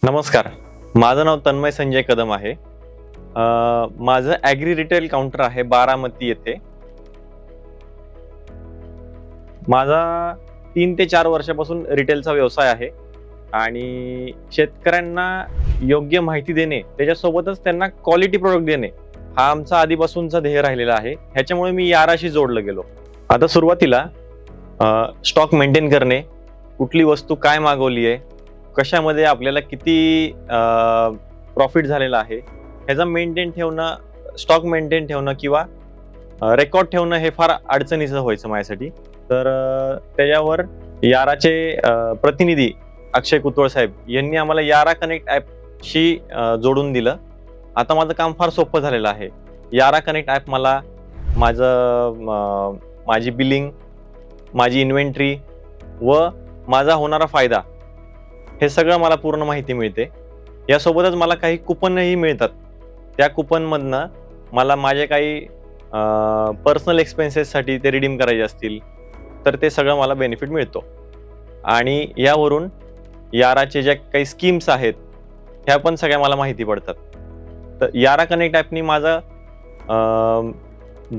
नमस्कार. माझं नाव तन्मय संजय कदम आहे. माझं ॲग्री रिटेल काउंटर आहे बारामती येथे. माझा 3 ते 4 वर्षापासून रिटेलचा व्यवसाय आहे आणि शेतकऱ्यांना योग्य माहिती देणे, त्याच्यासोबतच त्यांना क्वालिटी प्रॉडक्ट देणे हा आमचा आधीपासूनचा ध्येय राहिलेला आहे. ह्याच्यामुळे मी याराशी जोडलं गेलो. आता सुरुवातीला स्टॉक मेंटेन करणे, कुठली वस्तू काय मागवली आहे, कशामध्ये आपल्याला किती प्रॉफिट झालेला आहे, ह्याचा मेंटेन ठेवणं, स्टॉक मेंटेन ठेवणं किंवा रेकॉर्ड ठेवणं हे फार अडचणीचं व्हायचं माझ्यासाठी. तर त्याच्यावर याराचे प्रतिनिधी अक्षय कुतवळ साहेब यांनी आम्हाला यारा कनेक्ट ॲपशी जोडून दिलं. आता माझं काम फार सोपं झालेलं आहे. यारा कनेक्ट ॲप मला माझी बिलिंग, माझी इन्व्हेंटरी व माझा होणारा फायदा हे सगळं मला पूर्ण माहिती मिळते. यासोबतच मला काही कुपनही मिळतात. त्या कुपनमधनं मला माझे काही पर्सनल एक्सपेन्सेससाठी ते रिडीम करायचे असतील तर ते सगळं मला बेनिफिट मिळतो. आणि यावरून याराचे ज्या काही स्कीम्स आहेत ह्या पण सगळ्या मला माहिती पडतात. तर यारा कनेक्ट ॲपनी माझा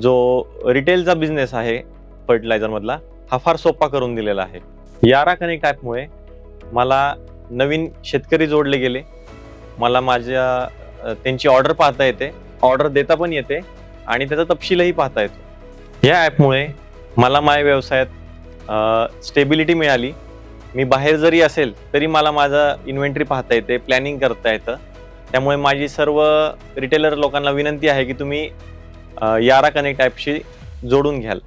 जो रिटेलचा बिझनेस आहे फर्टिलायझरमधला हा फार सोपा करून दिलेला आहे. यारा कनेक्ट ॲपमुळे मला नवीन शेतकरी जोडले गेले. मला त्यांची ऑर्डर पाहता येते, ऑर्डर देता पण येते आणि त्याचा तपशीलही पाहता येतो. या ॲपमुळे मला माझ्या व्यवसायात स्टेबिलिटी मिळाली. मी बाहेर जरी असेल तरी मला माझं इन्व्हेंटरी पाहता येते, प्लॅनिंग करता येतं. त्यामुळे माझी सर्व रिटेलर लोकांना विनंती आहे की तुम्ही यारा कनेक्ट ॲपशी जोडून घ्याल.